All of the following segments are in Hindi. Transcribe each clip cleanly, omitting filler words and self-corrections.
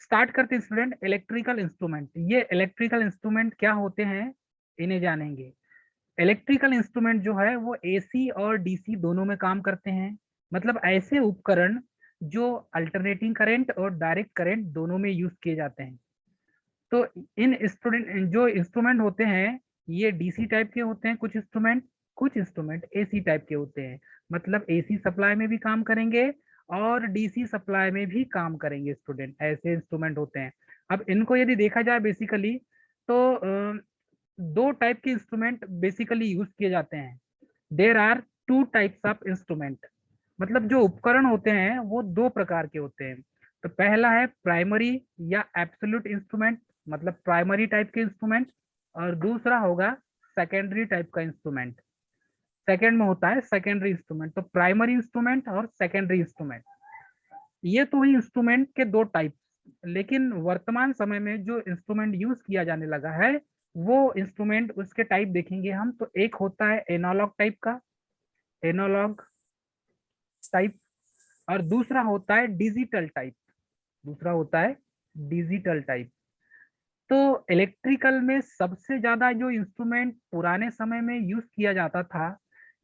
स्टार्ट करते हैं स्टूडेंट इलेक्ट्रिकल इंस्ट्रूमेंट। ये इलेक्ट्रिकल इंस्ट्रूमेंट क्या होते हैं इन्हें जानेंगे। इलेक्ट्रिकल इंस्ट्रूमेंट जो है वो एसी और डीसी दोनों में काम करते हैं। मतलब ऐसे उपकरण जो अल्टरनेटिंग करंट और डायरेक्ट करंट दोनों में यूज किए जाते हैं। तो इन स्टूडेंट जो इंस्ट्रूमेंट होते हैं ये डीसी टाइप के होते हैं, कुछ इंस्ट्रूमेंट एसी टाइप के होते हैं। मतलब एसी सप्लाई में भी काम करेंगे और डीसी सप्लाई में भी काम करेंगे स्टूडेंट, ऐसे इंस्ट्रूमेंट होते हैं। अब इनको यदि देखा जाए बेसिकली तो दो टाइप के इंस्ट्रूमेंट बेसिकली यूज किए जाते हैं। There are two types of instrument. मतलब जो उपकरण होते हैं वो दो प्रकार के होते हैं। तो पहला है प्राइमरी या एब्सोल्यूट इंस्ट्रूमेंट, मतलब प्राइमरी टाइप के इंस्ट्रूमेंट। और दूसरा होगा सेकेंडरी टाइप का इंस्ट्रूमेंट। सेकेंड में होता है सेकेंडरी इंस्ट्रूमेंट। तो प्राइमरी इंस्ट्रूमेंट और सेकेंडरी इंस्ट्रूमेंट, ये तो ही इंस्ट्रूमेंट के दो टाइप। लेकिन वर्तमान समय में जो इंस्ट्रूमेंट यूज किया जाने लगा है वो इंस्ट्रूमेंट, उसके टाइप देखेंगे हम तो एक होता है एनालॉग टाइप का, एनालॉग टाइप। और दूसरा होता है डिजिटल टाइप, दूसरा होता है डिजिटल टाइप। तो इलेक्ट्रिकल में सबसे ज्यादा जो इंस्ट्रूमेंट पुराने समय में यूज किया जाता था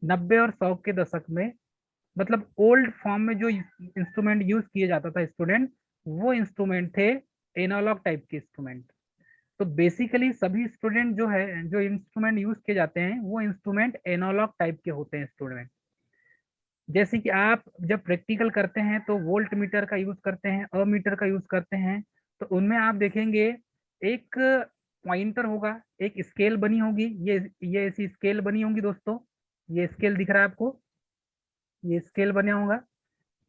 90 और 100 के दशक में, मतलब ओल्ड फॉर्म में जो इंस्ट्रूमेंट यूज किए जाता था स्टूडेंट, वो इंस्ट्रूमेंट थे एनालॉग टाइप के इंस्ट्रूमेंट। तो बेसिकली सभी स्टूडेंट जो है जो इंस्ट्रूमेंट यूज किए जाते हैं वो इंस्ट्रूमेंट एनालॉग टाइप के होते हैं स्टूडेंट। जैसे कि आप जब प्रैक्टिकल करते हैं तो वोल्ट मीटर का यूज करते हैं, अमीटर का यूज करते हैं। तो उनमें आप देखेंगे एक पॉइंटर होगा, एक स्केल बनी होगी, ये ऐसी स्केल बनी होगी दोस्तों। ये स्केल दिख रहा है आपको, ये स्केल बना होगा,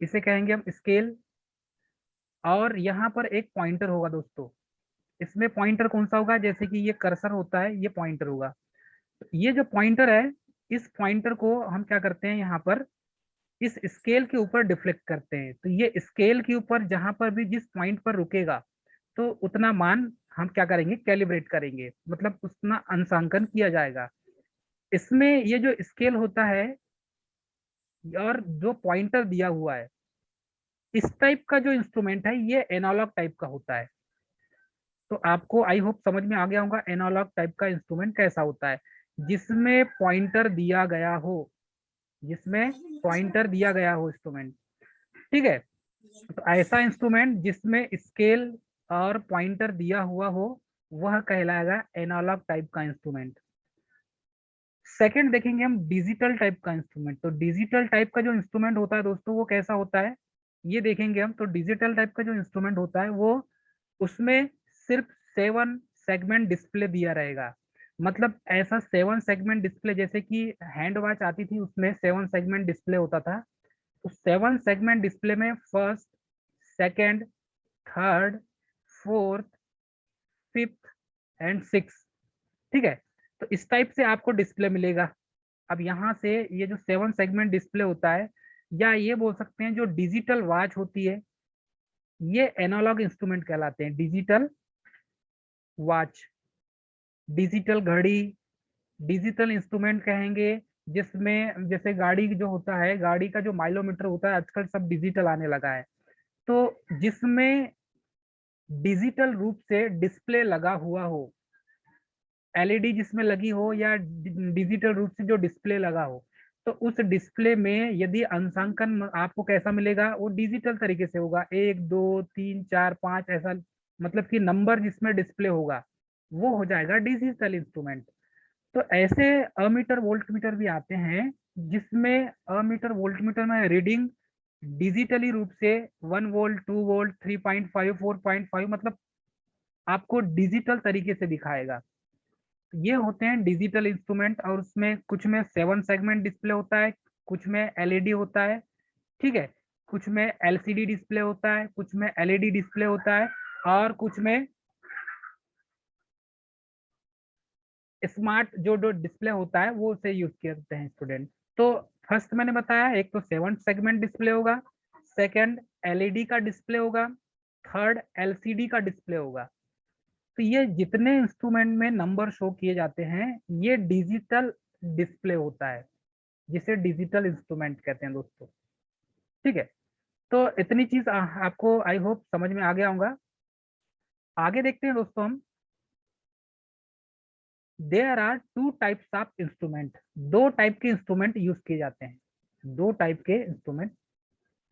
इसे कहेंगे हम स्केल। और यहाँ पर एक पॉइंटर होगा दोस्तों। इसमें पॉइंटर कौन सा होगा, जैसे कि ये कर्सर होता है, ये पॉइंटर होगा। तो ये जो पॉइंटर है, इस पॉइंटर को हम क्या करते हैं यहाँ पर इस स्केल के ऊपर डिफ्लेक्ट करते हैं। तो ये स्केल के ऊपर जहां पर भी जिस पॉइंट पर रुकेगा तो उतना मान हम क्या करेंगे, कैलिब्रेट करेंगे, मतलब उतना अंशांकन किया जाएगा। इसमें ये जो स्केल होता है और जो पॉइंटर दिया हुआ है, इस टाइप का जो इंस्ट्रूमेंट है ये एनालॉग टाइप का होता है। तो आपको आई होप समझ में आ गया होगा एनालॉग टाइप का इंस्ट्रूमेंट कैसा होता है, जिसमें पॉइंटर दिया गया हो, जिसमें पॉइंटर दिया गया हो इंस्ट्रूमेंट। ठीक है, तो ऐसा इंस्ट्रूमेंट जिसमें स्केल और पॉइंटर दिया हुआ हो वह कहलाएगा एनालॉग टाइप का इंस्ट्रूमेंट। सेकंड देखेंगे हम डिजिटल टाइप का इंस्ट्रूमेंट। तो डिजिटल टाइप का जो इंस्ट्रूमेंट होता है दोस्तों वो कैसा होता है, ये देखेंगे हम। तो डिजिटल टाइप का जो इंस्ट्रूमेंट होता है वो, उसमें सिर्फ 7 सेगमेंट डिस्प्ले दिया रहेगा। मतलब ऐसा 7 सेगमेंट डिस्प्ले, जैसे कि हैंड वॉच आती थी उसमें 7 सेगमेंट डिस्प्ले होता था। तो 7 सेगमेंट डिस्प्ले में first, second, third, fourth, fifth and six. ठीक है, तो इस टाइप से आपको डिस्प्ले मिलेगा। अब यहाँ से ये जो 7 सेगमेंट डिस्प्ले होता है, या ये बोल सकते हैं जो डिजिटल वॉच होती है, ये एनालॉग इंस्ट्रूमेंट कहलाते हैं। डिजिटल वॉच, डिजिटल घड़ी, डिजिटल इंस्ट्रूमेंट कहेंगे। जिसमें जैसे गाड़ी जो होता है, गाड़ी का जो माइलोमीटर होता है आजकल सब डिजिटल आने लगा है। तो जिसमें डिजिटल रूप से डिस्प्ले लगा हुआ हो, एलईडी जिसमें लगी हो या डिजिटल रूप से जो डिस्प्ले लगा हो, तो उस डिस्प्ले में यदि अंशांकन आपको कैसा मिलेगा, वो डिजिटल तरीके से होगा, 1 2 3 4 5 ऐसा, मतलब कि नंबर जिसमें डिस्प्ले होगा वो हो जाएगा डिजिटल इंस्ट्रूमेंट। तो ऐसे अमीटर वोल्ट मीटर भी आते हैं जिसमें अमीटर वोल्ट मीटर में रीडिंग डिजिटली रूप से 1 वोल्ट, 2 वोल्ट, 3.5, 4.5, मतलब आपको डिजिटल तरीके से दिखाएगा। ये होते हैं डिजिटल इंस्ट्रूमेंट। और उसमें कुछ में 7 सेगमेंट डिस्प्ले होता है, कुछ में एलईडी होता है। ठीक है, कुछ में एलसीडी डिस्प्ले होता है, कुछ में एलईडी डिस्प्ले होता है, और कुछ में स्मार्ट जो जो डिस्प्ले होता है वो उसे यूज करते हैं स्टूडेंट। तो फर्स्ट मैंने बताया एक तो 7 सेगमेंट डिस्प्ले होगा, सेकंड एलईडी का डिस्प्ले होगा, थर्ड एलसीडी का डिस्प्ले होगा। तो ये जितने इंस्ट्रूमेंट में नंबर शो किए जाते हैं ये डिजिटल डिस्प्ले होता है, जिसे डिजिटल इंस्ट्रूमेंट कहते हैं दोस्तों। ठीक है, तो इतनी चीज आपको आई होप समझ में आ गया होगा। आगे देखते हैं दोस्तों हम, there are two types of instrument, दो टाइप के इंस्ट्रूमेंट यूज किए जाते हैं, दो टाइप के इंस्ट्रूमेंट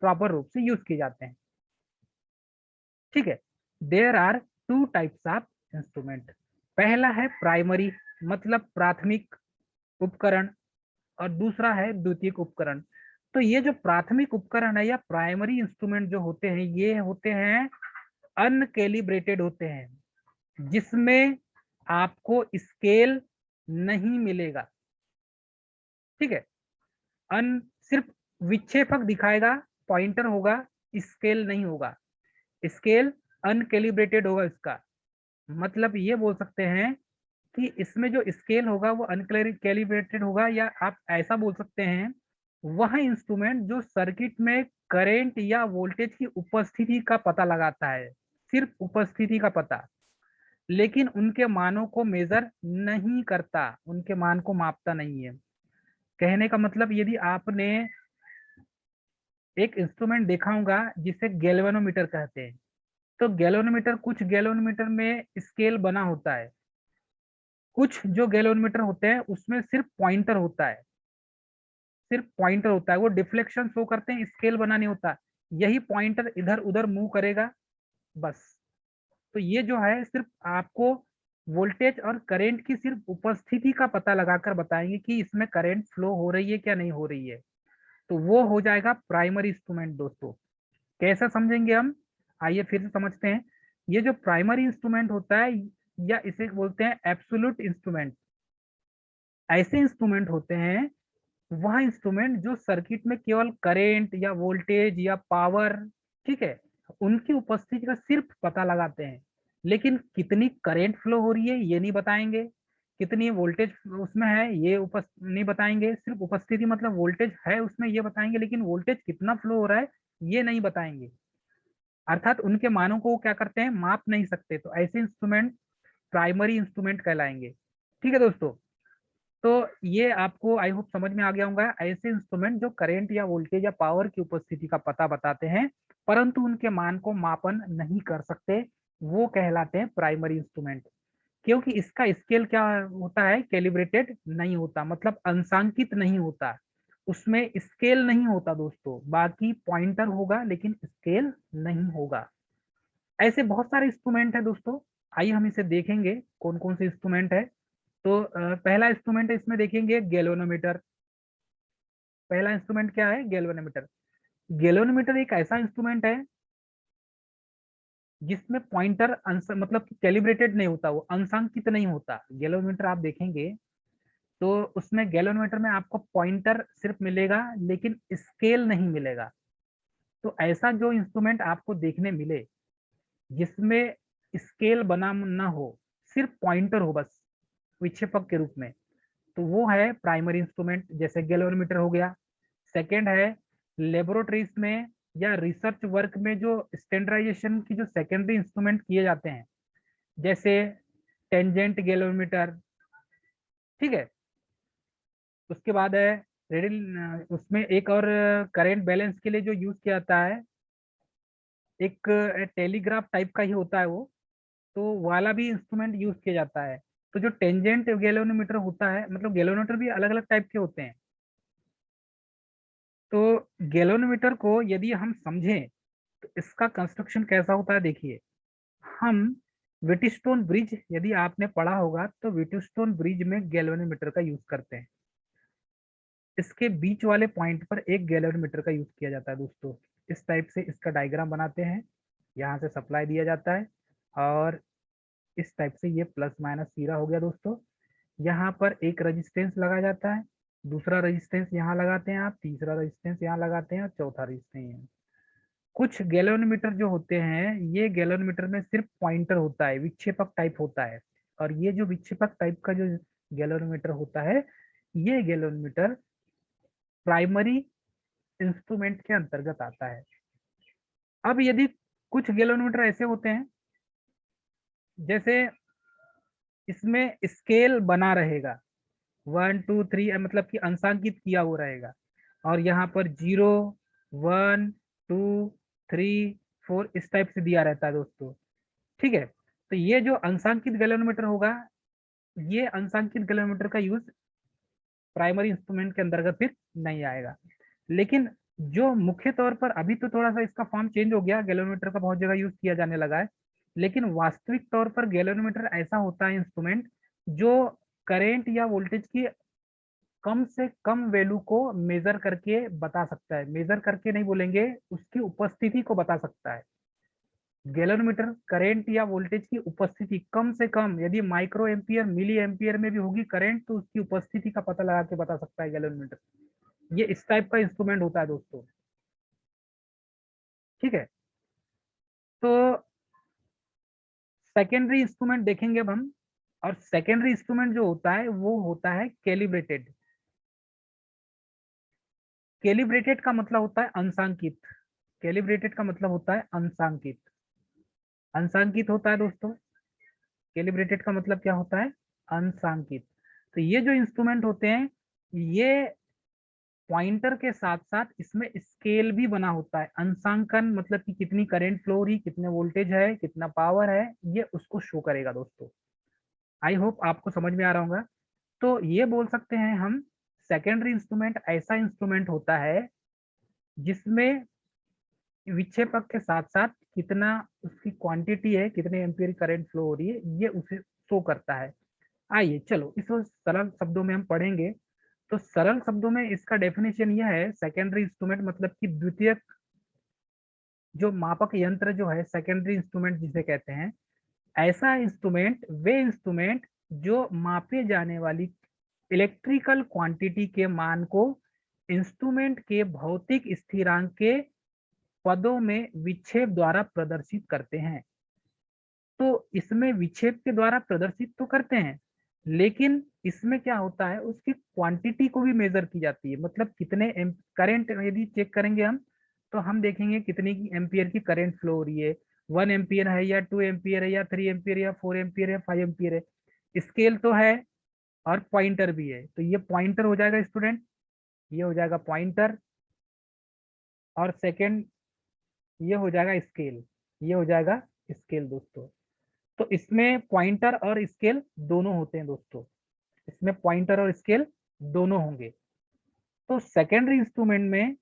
प्रॉपर रूप से यूज किए जाते हैं। ठीक है, there are two types of instrument. पहला है प्राइमरी, मतलब प्राथमिक उपकरण, और दूसरा है द्वितीयक उपकरण। तो ये जो प्राथमिक उपकरण है या प्राइमरी इंस्ट्रूमेंट जो होते हैं, ये होते हैं अनकैलिब्रेटेड होते हैं, जिसमें आपको स्केल नहीं मिलेगा। ठीक है, अन सिर्फ विक्षेपक दिखाएगा, पॉइंटर होगा, स्केल नहीं होगा, स्केल अनकैलिब्रेटेड होगा इसका। मतलब ये बोल सकते हैं कि इसमें जो स्केल होगा वो अनकैलिब्रेटेड होगा, या आप ऐसा बोल सकते हैं वह इंस्ट्रूमेंट जो सर्किट में करंट या वोल्टेज की उपस्थिति का पता लगाता है, सिर्फ उपस्थिति का पता, लेकिन उनके मानों को मेजर नहीं करता, उनके मान को मापता नहीं है। कहने का मतलब, यदि आपने एक इंस्ट्रूमेंट देखा होगा जिसे गैल्वेनोमीटर कहते हैं, तो गैल्वेनोमीटर, कुछ गैल्वेनोमीटर में स्केल बना होता है, कुछ जो गैल्वेनोमीटर होते हैं उसमें सिर्फ पॉइंटर होता है, सिर्फ पॉइंटर होता है, वो डिफ्लेक्शन शो करते हैं, स्केल बना नहीं होता, यही पॉइंटर इधर उधर मूव करेगा बस। तो ये जो है सिर्फ आपको वोल्टेज और करंट की सिर्फ उपस्थिति का पता लगाकर बताएंगे कि इसमें करंट फ्लो हो रही है क्या नहीं हो रही है, तो वो हो जाएगा प्राइमरी इंस्ट्रूमेंट दोस्तों। कैसा समझेंगे हम, आइए फिर से समझते हैं। ये जो प्राइमरी इंस्ट्रूमेंट होता है, या इसे बोलते हैं एब्सोल्यूट इंस्ट्रूमेंट, ऐसे इंस्ट्रूमेंट होते हैं, वह इंस्ट्रूमेंट जो सर्किट में केवल करंट या वोल्टेज या पावर, ठीक है, उनकी उपस्थिति का सिर्फ पता लगाते हैं, लेकिन कितनी करंट फ्लो हो रही है ये नहीं बताएंगे, कितनी वोल्टेज उसमें है ये नहीं बताएंगे, सिर्फ उपस्थिति मतलब वोल्टेज है उसमें ये बताएंगे, लेकिन वोल्टेज कितना फ्लो हो रहा है ये नहीं बताएंगे। अर्थात उनके मानों को वो क्या करते हैं, माप नहीं सकते, तो ऐसे इंस्ट्रूमेंट प्राइमरी इंस्ट्रूमेंट कहलाएंगे। ठीक है दोस्तों, तो ये आपको आई होप समझ में आ गया होगा, ऐसे इंस्ट्रूमेंट जो करंट या वोल्टेज या पावर की उपस्थिति का पता बताते हैं परंतु उनके मान को मापन नहीं कर सकते, वो कहलाते हैं प्राइमरी इंस्ट्रूमेंट। क्योंकि इसका स्केल क्या होता है, कैलिब्रेटेड नहीं होता, मतलब अंशांकित नहीं होता, उसमें स्केल नहीं होता दोस्तों, बाकी पॉइंटर होगा लेकिन स्केल नहीं होगा। ऐसे बहुत सारे इंस्ट्रूमेंट है दोस्तों, आइए हम इसे देखेंगे कौन कौन से इंस्ट्रूमेंट है। तो पहला इंस्ट्रूमेंट इसमें देखेंगे गैल्वेनोमीटर। पहला इंस्ट्रूमेंट क्या है, गैल्वेनोमीटर। गैल्वेनोमीटर एक ऐसा इंस्ट्रूमेंट है जिसमें पॉइंटर मतलब कैलिब्रेटेड नहीं होता, वो अंशांकित नहीं होता। गैल्वेनोमीटर आप देखेंगे तो उसमें गैल्वेनोमीटर में आपको पॉइंटर सिर्फ मिलेगा लेकिन स्केल नहीं मिलेगा। तो ऐसा जो इंस्ट्रूमेंट आपको देखने मिले जिसमें स्केल बना ना हो, सिर्फ पॉइंटर हो बस विक्षेपक के रूप में, तो वो है प्राइमरी इंस्ट्रूमेंट, जैसे गैल्वेनोमीटर हो गया। सेकेंड है लेबोरेटरीज में या रिसर्च वर्क में जो स्टैंडर्डाइजेशन की जो सेकेंडरी इंस्ट्रूमेंट किए जाते हैं, जैसे टेंजेंट गैल्वेनोमीटर। ठीक है, उसके बाद है रेडिल, उसमें एक और करंट बैलेंस के लिए जो यूज किया जाता है, एक टेलीग्राफ टाइप का ही होता है वो, तो वाला भी इंस्ट्रूमेंट यूज किया जाता है। तो जो टेंजेंट गैल्वेनोमीटर होता है, मतलब गैल्वेनोमीटर भी अलग अलग टाइप के होते हैं, तो गैल्वेनोमीटर को यदि हम समझें तो इसका कंस्ट्रक्शन कैसा होता है देखिए। हम व्हीटस्टोन ब्रिज, यदि आपने पढ़ा होगा तो व्हीटस्टोन ब्रिज में गैल्वेनोमीटर का यूज करते हैं, इसके बीच वाले पॉइंट पर एक गैल्वेनोमीटर का यूज किया जाता है दोस्तों। इस टाइप से इसका डायग्राम बनाते हैं, यहाँ से सप्लाई दिया जाता है और इस टाइप से ये प्लस माइनस सीरा हो गया दोस्तों। यहाँ पर एक रेजिस्टेंस लगाया जाता है, दूसरा रेजिस्टेंस यहाँ लगाते हैं आप, तीसरा रेजिस्टेंस यहाँ लगाते हैं और चौथा रेजिस्टेंस यहाँ। कुछ गैल्वेनोमीटर जो होते हैं, ये गैल्वेनोमीटर में सिर्फ पॉइंटर होता है, विक्षेपक टाइप होता है, और ये जो विक्षेपक टाइप का जो गैल्वेनोमीटर होता है, ये गैल्वेनोमीटर प्राइमरी इंस्ट्रूमेंट के अंतर्गत आता है। अब यदि कुछ गैल्वेनोमीटर ऐसे होते हैं जैसे इसमें स्केल बना रहेगा, 1 2 3, मतलब कि अंशांकित किया हुआ रहेगा, और यहाँ पर 0 1 2 3 4 इस टाइप से दिया रहता है दोस्तों। ठीक है, तो ये जो अंशांकित गैल्वेनोमीटर होगा, ये अंशांकित गैल्वेनोमीटर का यूज प्राइमरी इंस्ट्रूमेंट के अंतर्गत फिर नहीं आएगा। लेकिन जो मुख्य तौर पर अभी तो थोड़ा सा इसका फॉर्म चेंज हो गया, गैल्वेनोमीटर का बहुत जगह यूज किया जाने लगा है, लेकिन वास्तविक तौर पर गैल्वेनोमीटर ऐसा होता है इंस्ट्रूमेंट जो करेंट या वोल्टेज की कम से कम वैल्यू को मेजर करके बता सकता है। मेजर करके नहीं बोलेंगे, उसकी उपस्थिति को बता सकता है। गैल्वेनोमीटर करंट या वोल्टेज की उपस्थिति कम से कम, यदि माइक्रो एम्पियर मिली एम्पियर में भी होगी करंट, तो उसकी उपस्थिति का पता लगा के बता सकता है गैल्वेनोमीटर। ये इस टाइप का इंस्ट्रूमेंट होता है दोस्तों, ठीक है। तो सेकेंडरी इंस्ट्रूमेंट देखेंगे अब हम, और सेकेंडरी इंस्ट्रूमेंट जो होता है वो होता है कैलिब्रेटेड। कैलिब्रेटेड का मतलब होता है अंशांकित। कैलिब्रेटेड का मतलब होता है अंशांकित। अंशांकित होता है दोस्तों। कैलिब्रेटेड का मतलब क्या होता है? अंशांकित। तो ये जो इंस्ट्रूमेंट होते हैं, ये पॉइंटर के साथ साथ इसमें स्केल भी बना होता है। अंशांकन मतलब कि कितनी करंट फ्लो हो रही, कितने वोल्टेज है, कितना पावर है, ये उसको शो करेगा दोस्तों। आई होप आपको समझ में आ रहा होगा। तो ये बोल सकते हैं हम, सेकेंडरी इंस्ट्रूमेंट ऐसा इंस्ट्रूमेंट होता है जिसमें विक्षेपक के साथ साथ कितना उसकी क्वांटिटी है, कितने एम्पीयर करंट फ्लो हो रही है, ये उसे शो करता है। आइए चलो इसको सरल शब्दों में हम पढ़ेंगे। तो सरल शब्दों में इसका डेफिनेशन यह है, सेकेंडरी इंस्ट्रूमेंट मतलब कि द्वितीयक जो मापक यंत्र जो है, सेकेंडरी इंस्ट्रूमेंट जिसे कहते हैं, ऐसा इंस्ट्रूमेंट वे इंस्ट्रूमेंट जो मापे जाने वाली इलेक्ट्रिकल क्वांटिटी के मान को इंस्ट्रूमेंट के भौतिक स्थिरांक के पदों में विक्षेप द्वारा प्रदर्शित करते हैं। तो इसमें विक्षेप के द्वारा प्रदर्शित तो करते हैं, लेकिन इसमें क्या होता है, उसकी क्वांटिटी को भी मेजर की जाती है। मतलब कितने करंट यदि चेक करेंगे हम, तो हम देखेंगे कितनी की एम्पियर की करंट फ्लो हो रही है, 1 एम्पियर है या 2 एम्पियर है या 3 एम्पियर या 4 एम्पियर है 5 एम्पियर है। स्केल तो है और पॉइंटर भी है। तो ये पॉइंटर हो जाएगा स्टूडेंट, ये हो जाएगा पॉइंटर, और सेकेंड ये हो जाएगा स्केल, ये हो जाएगा स्केल दोस्तों। तो इसमें पॉइंटर और स्केल दोनों होते हैं दोस्तों, इसमें पॉइंटर और स्केल दोनों होंगे। तो सेकेंडरी इंस्ट्रूमेंट में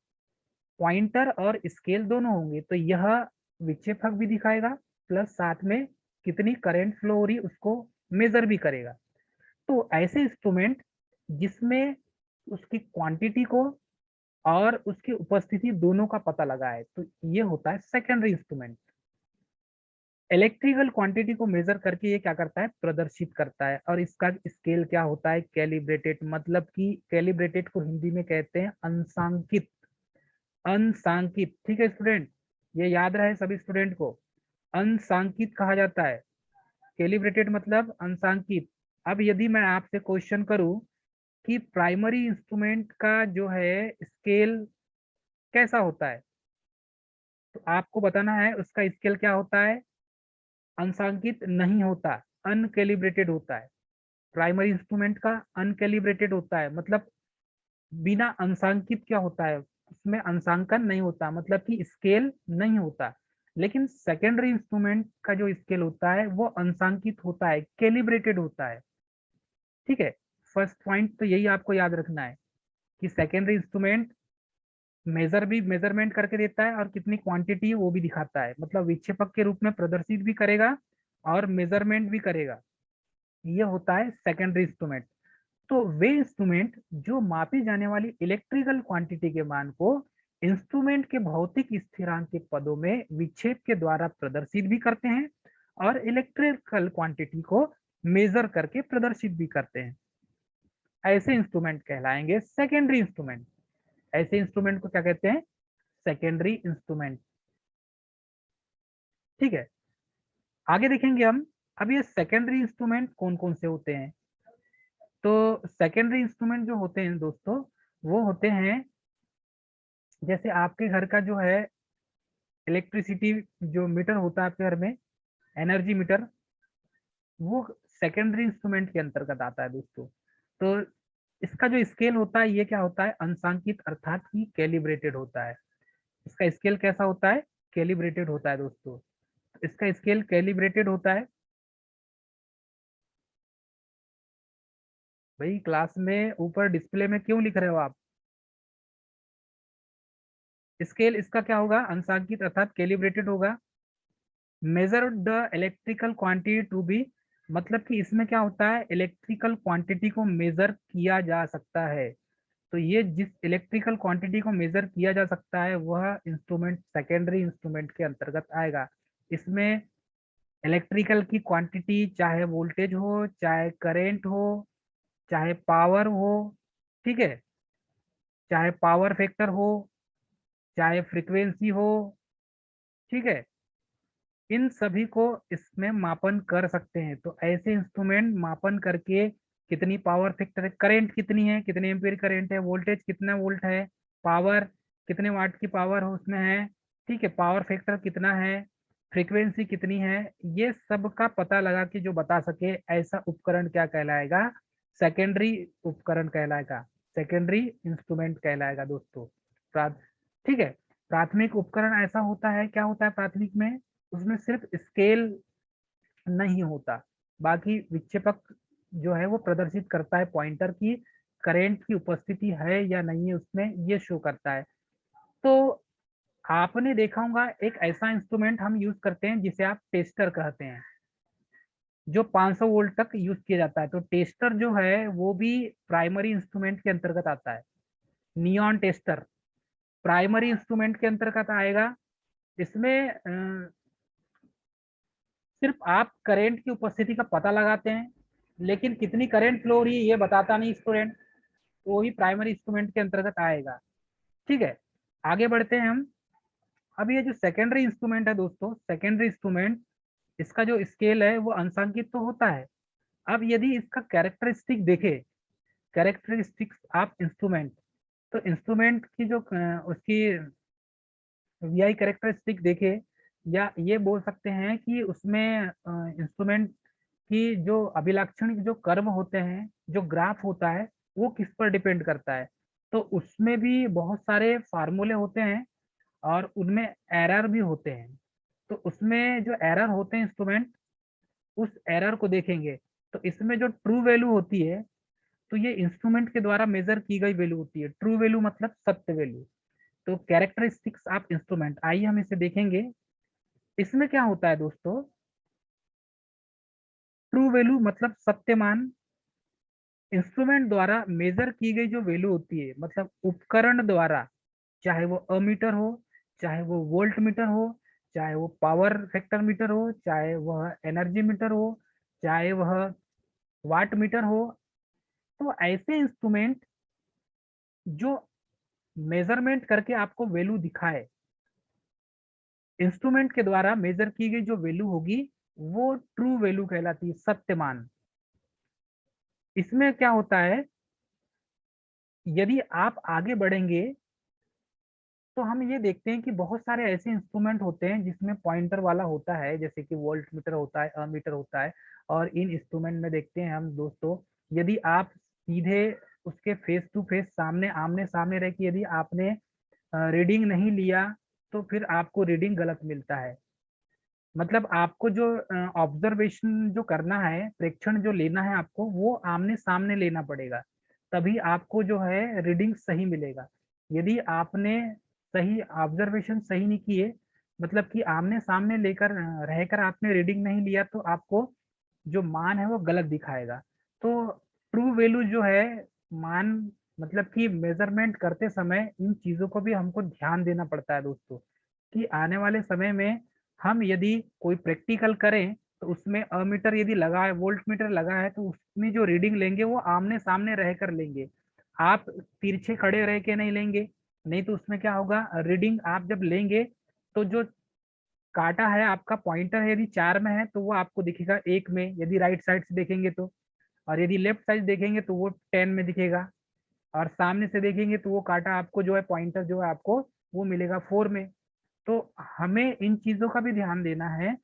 पॉइंटर और स्केल दोनों होंगे, तो यह विक्षेपक भी दिखाएगा प्लस साथ में कितनी करंट फ्लो हो रही उसको मेजर भी करेगा। तो ऐसे इंस्ट्रूमेंट जिसमें उसकी क्वांटिटी को और उसकी उपस्थिति दोनों का पता लगा है, तो ये होता है सेकेंडरी इंस्ट्रूमेंट। इलेक्ट्रिकल क्वांटिटी को मेजर करके ये क्या करता है, प्रदर्शित करता है। और इसका स्केल क्या होता है, कैलिब्रेटेड। मतलब कि कैलिब्रेटेड को हिंदी में कहते हैं अंशांकित। अंशांकित, ठीक है स्टूडेंट, ये याद रहे सभी स्टूडेंट को, अंशांकित कहा जाता है। कैलिब्रेटेड मतलब अंशांकित। अब यदि मैं आपसे क्वेश्चन करूं कि प्राइमरी इंस्ट्रूमेंट का जो है स्केल कैसा होता है, तो आपको बताना है उसका स्केल क्या होता है। अंशांकित नहीं होता, अनकैलिब्रेटेड होता है। प्राइमरी इंस्ट्रूमेंट का अनकैलिब्रेटेड होता है, मतलब बिना अंशांकित क्या होता है, उसमें अंशांकन नहीं होता, मतलब कि स्केल नहीं होता। लेकिन सेकेंडरी इंस्ट्रूमेंट का जो स्केल होता है वो अंशांकित होता है, कैलिब्रेटेड होता है, ठीक है। फर्स्ट पॉइंट तो यही आपको याद रखना है कि सेकेंडरी इंस्ट्रूमेंट मेजरमेंट करके देता है और कितनी क्वांटिटी है वो भी दिखाता है, मतलब विक्षेपक के रूप में प्रदर्शित भी करेगा और मेजरमेंट भी करेगा। ये होता है सेकेंडरी इंस्ट्रूमेंट। तो वे इंस्ट्रूमेंट जो मापी जाने वाली इलेक्ट्रिकल क्वांटिटी के मान को इंस्ट्रूमेंट के भौतिक स्थिरांक के पदों में विक्षेप के द्वारा प्रदर्शित भी करते हैं और इलेक्ट्रिकल क्वांटिटी को मेजर करके प्रदर्शित भी करते हैं, ऐसे इंस्ट्रूमेंट कहलाएंगे सेकेंडरी इंस्ट्रूमेंट। ऐसे इंस्ट्रूमेंट को क्या कहते हैं, सेकेंडरी इंस्ट्रूमेंट, ठीक है। आगे देखेंगे हम। अब ये सेकेंडरी इंस्ट्रूमेंट कौन कौन से होते हैं। तो सेकेंडरी इंस्ट्रूमेंट जो होते हैं दोस्तों, वो होते हैं जैसे आपके घर का जो है इलेक्ट्रिसिटी जो मीटर होता है आपके घर में, एनर्जी मीटर, वो सेकेंडरी इंस्ट्रूमेंट के अंतर्गत आता है दोस्तों। तो इसका जो स्केल होता है ये क्या होता है, अंशांकित अर्थात कि कैलिब्रेटेड होता है। इसका स्केल कैसा होता है, कैलिब्रेटेड होता है दोस्तों। इसका स्केल कैलिब्रेटेड होता है। भाई क्लास में ऊपर डिस्प्ले में क्यों लिख रहे हो आप? स्केल इसका क्या होगा? अंशांकित अर्थात कैलिब्रेटेड होगा। Measure the electrical quantity to be, मतलब कि इसमें क्या होता है, इलेक्ट्रिकल क्वांटिटी को मेजर किया जा सकता है। तो ये जिस इलेक्ट्रिकल क्वांटिटी को मेजर किया जा सकता है वह इंस्ट्रूमेंट सेकेंडरी इंस्ट्रूमेंट के अंतर्गत आएगा। इसमें इलेक्ट्रिकल की क्वांटिटी चाहे वोल्टेज हो, चाहे करंट हो, चाहे पावर हो, ठीक है, चाहे पावर फैक्टर हो, चाहे फ्रीक्वेंसी हो, ठीक है, इन सभी को इसमें मापन कर सकते हैं। तो ऐसे इंस्ट्रूमेंट मापन करके कितनी पावर फैक्टर है, करंट कितनी है, कितने एम्पीयर करंट है, वोल्टेज कितना वोल्ट है, पावर कितने वाट की पावर हो उसमें है, ठीक है, पावर फैक्टर कितना है, फ्रीक्वेंसी कितनी है, ये सब का पता लगा के जो बता सके ऐसा उपकरण क्या कहलाएगा? सेकेंडरी उपकरण कहलाएगा, सेकेंडरी इंस्ट्रूमेंट कहलाएगा दोस्तों। ठीक है। प्राथमिक उपकरण ऐसा होता है, क्या होता है प्राथमिक में? उसमें सिर्फ स्केल नहीं होता, बाकी विक्षेपक जो है वो प्रदर्शित करता है पॉइंटर की करंट की उपस्थिति है या नहीं है उसमें, ये शो करता है। तो आपने देखा होगा एक ऐसा इंस्ट्रूमेंट हम यूज करते हैं जिसे आप टेस्टर कहते हैं, जो 500 वोल्ट तक यूज किया जाता है। तो टेस्टर जो है वो भी प्राइमरी इंस्ट्रूमेंट के अंतर्गत आता है। नियॉन टेस्टर प्राइमरी इंस्ट्रूमेंट के अंतर्गत आएगा। इसमें सिर्फ आप करंट की उपस्थिति का पता लगाते हैं, लेकिन कितनी करंट फ्लो हो रही है ये बताता नहीं स्टूडेंट, तो वही प्राइमरी इंस्ट्रूमेंट के अंतर्गत आएगा। ठीक है, आगे बढ़ते हैं हम। अब ये जो सेकेंडरी इंस्ट्रूमेंट है दोस्तों, सेकेंडरी इंस्ट्रूमेंट इसका जो स्केल है वो अंशांकित तो होता है। अब यदि इसका कैरेक्टरिस्टिक देखे, कैरेक्टरिस्टिक्स ऑफ इंस्ट्रूमेंट, तो इंस्ट्रूमेंट की जो उसकी वीआई कैरेक्टरिस्टिक देखे, या ये बोल सकते हैं कि उसमें इंस्ट्रूमेंट कि जो अभिलाक्षणिक जो कर्व होते हैं, जो ग्राफ होता है, वो किस पर डिपेंड करता है। तो उसमें भी बहुत सारे फार्मूले होते हैं और उनमें एरर भी होते हैं। तो उसमें जो एरर होते हैं इंस्ट्रूमेंट, उस एरर को देखेंगे। तो इसमें जो ट्रू वैल्यू होती है, तो ये इंस्ट्रूमेंट के द्वारा मेजर की गई वैल्यू होती है। ट्रू वैल्यू मतलब सत्य वैल्यू। तो कैरेक्टरिस्टिक्स ऑफ इंस्ट्रूमेंट, आइए हम इसे देखेंगे। इसमें क्या होता है दोस्तों, ट्रू वैल्यू मतलब सत्य मान। इंस्ट्रूमेंट द्वारा मेजर की गई जो वैल्यू होती है, मतलब उपकरण द्वारा, चाहे वो अमीटर हो, चाहे वो वोल्ट मीटर हो, चाहे वो पावर फैक्टर मीटर हो, चाहे वह एनर्जी मीटर हो, चाहे वह वाट मीटर हो, तो ऐसे इंस्ट्रूमेंट जो मेजरमेंट करके आपको वैल्यू दिखाए, इंस्ट्रूमेंट के द्वारा मेजर की गई जो वैल्यू होगी वो ट्रू वैल्यू कहलाती है, सत्य मान। इसमें क्या होता है, यदि आप आगे बढ़ेंगे तो हम ये देखते हैं कि बहुत सारे ऐसे इंस्ट्रूमेंट होते हैं जिसमें पॉइंटर वाला होता है, जैसे कि वोल्ट मीटर होता है, अमीटर होता है। और इन इंस्ट्रूमेंट में देखते हैं हम दोस्तों, यदि आप सीधे उसके फेस टू फेस सामने आमने सामने रह के यदि आपने रीडिंग नहीं लिया, तो फिर आपको रीडिंग गलत मिलता है। मतलब आपको जो ऑब्जर्वेशन जो करना है, प्रेक्षण जो लेना है आपको, वो आमने सामने लेना पड़ेगा, तभी आपको जो है रीडिंग सही मिलेगा। यदि आपने सही ऑब्जर्वेशन सही नहीं किए, मतलब कि आमने सामने लेकर रहकर आपने रीडिंग नहीं लिया, तो आपको जो मान है वो गलत दिखाएगा। तो ट्रू वैल्यू जो है, मान मतलब कि मेजरमेंट करते समय इन चीजों को भी हमको ध्यान देना पड़ता है दोस्तों, कि आने वाले समय में हम यदि कोई प्रैक्टिकल करें तो उसमें अमीटर यदि लगा है, वोल्ट मीटर लगा है, तो उसमें जो रीडिंग लेंगे वो आमने सामने रहकर लेंगे। आप तिरछे खड़े रह के नहीं लेंगे, नहीं तो उसमें क्या होगा, रीडिंग आप जब लेंगे तो जो काटा है आपका पॉइंटर है, यदि 4 में है तो वो आपको दिखेगा 1 में, यदि राइट साइड से देखेंगे तो, और यदि लेफ्ट साइड देखेंगे तो वो 10 में दिखेगा, और सामने से देखेंगे तो वो काटा आपको जो है पॉइंटर जो है आपको वो मिलेगा 4 में। तो हमें इन चीजों का भी ध्यान देना है।